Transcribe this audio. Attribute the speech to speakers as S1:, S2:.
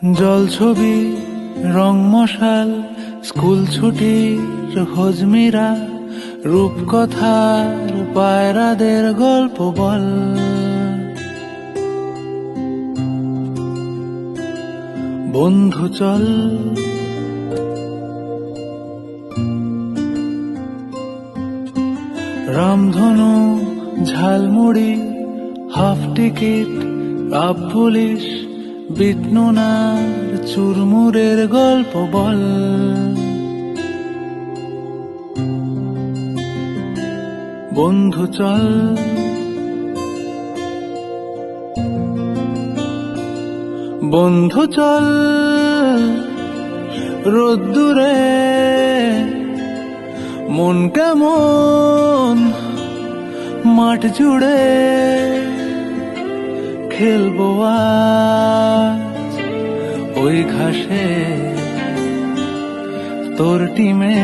S1: জল ছবি রং মশাল স্কুল ছুটির হজমিরা রূপকথার পায়রাদের গল্প বল। বন্ধু চল রামধনু ঝালমুড়ি হাফ টিকিট আপ পুলিশ বিটনুনার চুরমুরের গল্প বল। বন্ধু চল বন্ধু চল রোদ্দুরে মন কেমন মাঠ জুড়ে খেলবো আজ ওই ঘাসে তোর টিমে।